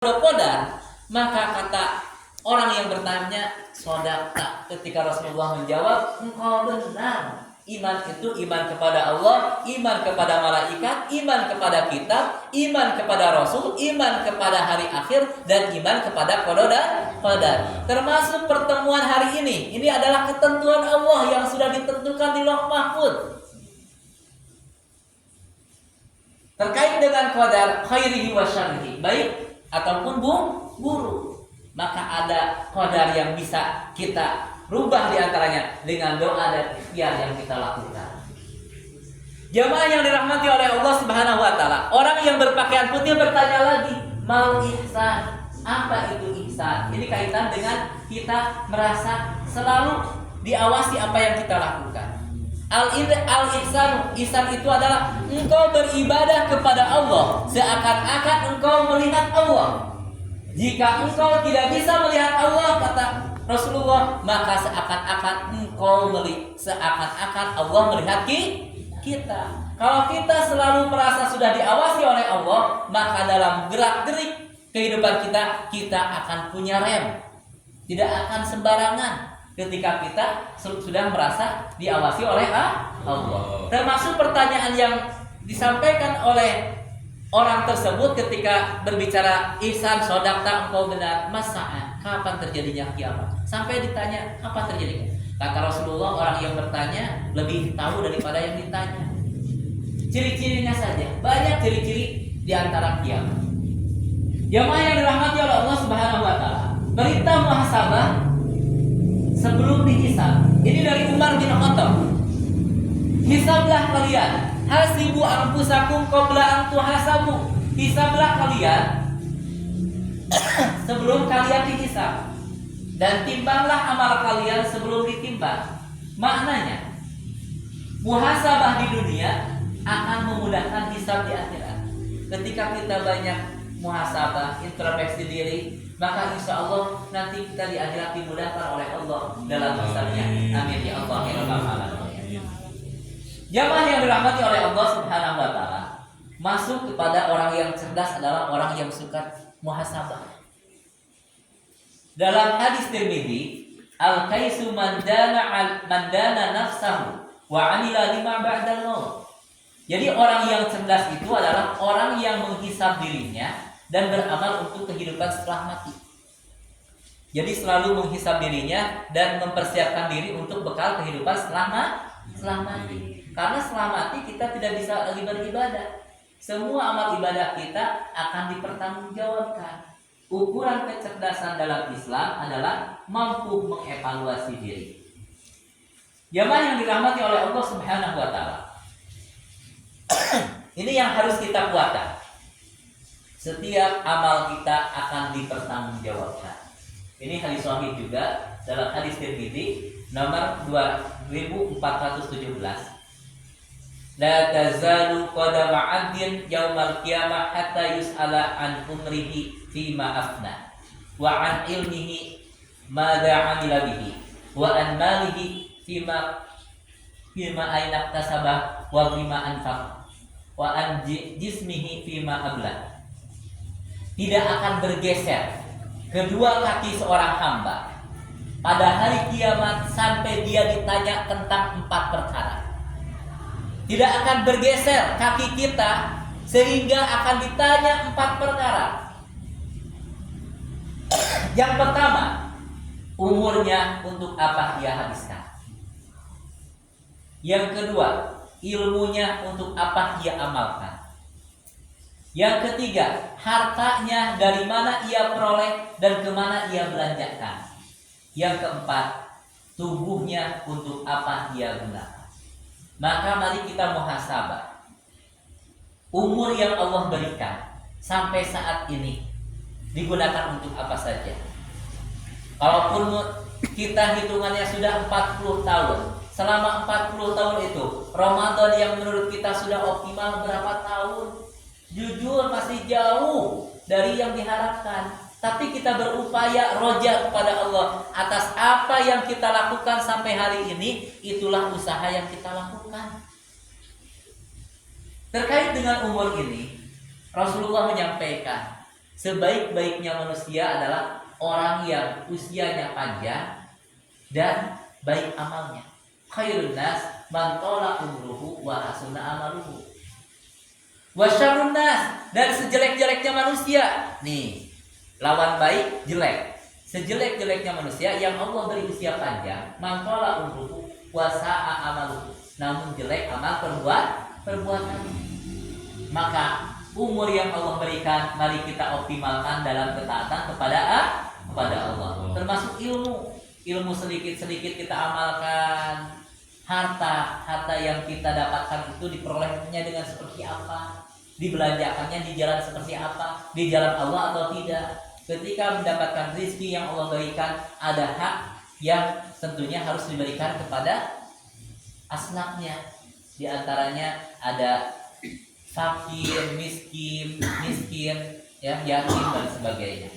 Qadar, maka kata orang yang bertanya sodaka, ketika Rasulullah menjawab engkau benar. Iman itu iman kepada Allah, iman kepada malaikat, iman kepada kitab, iman kepada Rasul, iman kepada hari akhir, dan iman kepada qadar. Termasuk pertemuan hari ini adalah ketentuan Allah yang sudah ditentukan di Lauh Mahfuz. Terkait dengan qadar khairihi wa syarrihi, baik ataupun buruk, maka ada qadar yang bisa kita rubah diantaranya dengan doa dan ikhtiar yang kita lakukan. Jamaah yang dirahmati oleh Allah Subhanahu wa taala, orang yang berpakaian putih bertanya lagi, mal ihsan, apa itu ihsan? Ini kaitan dengan kita merasa selalu diawasi apa yang kita lakukan. Al-ihsan itu adalah engkau beribadah kepada Allah seakan-akan engkau melihat Allah. Jika engkau tidak bisa melihat Allah, kata Rasulullah, maka seakan-akan Allah melihat kita. Kalau kita selalu merasa sudah diawasi oleh Allah, maka dalam gerak-gerik kehidupan kita akan punya rem. Tidak akan sembarangan ketika kita sudah merasa diawasi oleh Allah. Termasuk pertanyaan yang disampaikan oleh orang tersebut ketika berbicara ihsan, sodakta, engkau benar, masa'an, kapan terjadinya kiamat? Sampai ditanya kapan terjadinya. Kata Rasulullah, orang yang bertanya lebih tahu daripada yang ditanya. Ciri-cirinya saja, banyak ciri-ciri di antara kiamat. Jamaah yang dirahmati oleh Allah Subhanahu wa taala, perintah muhasabah sebelum dihisab. Ini dari Umar bin Khattab. Hisablah kalian, hasibu anfusakum qabla an tuhasabu. Hisablah kalian sebelum kalian dihisab, dan timbanglah amal kalian sebelum ditimbang. Maknanya, muhasabah di dunia akan memudahkan hisab di akhirat. Ketika kita banyak muhasabah, introspeksi diri, maka insya Allah nanti kita di akhirat dimudahkan oleh Allah dalam hisabnya. Amin ya Allah ya Rabbal alamin. Jamaah yang dirahmati oleh Allah Subhanahu wa taala, masuk kepada orang yang cerdas adalah orang yang suka muhasabah. Dalam hadis Tirmidzi, al-qaisu man dana nafsahu wa 'amila lima ba'dal maut. Jadi orang yang cerdas itu adalah orang yang menghisab dirinya dan beramal untuk kehidupan setelah mati. Jadi selalu menghisab dirinya dan mempersiapkan diri untuk bekal kehidupan setelah mati. Karena setelah mati kita tidak bisa lagi beribadah. Semua amal ibadah kita akan dipertanggungjawabkan. Ukuran kecerdasan dalam Islam adalah mampu mengevaluasi diri. Jamaah yang dirahmati oleh Allah Subhanahu wa taala, ini yang harus kita kuatkan. Setiap amal kita akan dipertanggungjawabkan. Ini hadis sahih juga dalam hadis Tirmidzi nomor 2417. La tazalu qadama 'abdin yaumal qiyamah hatta yus'ala an umrihi fima afna wa an ilmihi madza 'amila bihi wa an malihi fima aina iktasaba wa fima anfaq wa an jismihi fima abla. Tidak akan bergeser kedua kaki seorang hamba pada hari kiamat sampai dia ditanya tentang 4 perkara. Tidak akan bergeser kaki kita sehingga akan ditanya 4 perkara. Yang pertama, umurnya untuk apa dia habiskan. Yang kedua, ilmunya untuk apa dia amalkan. Yang ketiga, hartanya dari mana ia peroleh dan kemana ia belanjakan. Yang keempat, tubuhnya untuk apa dia gunakan. Maka mari kita muhasabah. Umur yang Allah berikan sampai saat ini digunakan untuk apa saja. Kalaupun kita hitungannya sudah 40 tahun, selama 40 tahun itu Ramadan yang menurut kita sudah optimal berapa tahun? Jujur masih jauh dari yang diharapkan. Tapi kita berupaya roja kepada Allah atas apa yang kita lakukan sampai hari ini. Itulah usaha yang kita lakukan. Terkait dengan umur ini, Rasulullah menyampaikan Sebaik-baiknya manusia adalah orang yang usianya panjang dan baik amalnya. Khairun nas man tala umruhu wa hasuna amaluhu. Wa syarrun nas, dan sejelek-jeleknya manusia. Nih, lawan baik jelek. Sejelek-jeleknya manusia yang Allah beri usia panjang, man tala umruhu wa sa'a amaluhu. Namun jelek amal perbuatan. Maka umur yang Allah berikan mari kita optimalkan dalam ketaatan kepada Allah. Termasuk ilmu sedikit-sedikit kita amalkan. Harta yang kita dapatkan itu diperolehnya dengan seperti apa, dibelanjakannya di jalan seperti apa, di jalan Allah atau tidak. Ketika mendapatkan rezeki yang Allah berikan, ada hak yang tentunya harus diberikan kepada asnafnya. Di antaranya ada fakir, miskin, ya, yatim dan sebagainya.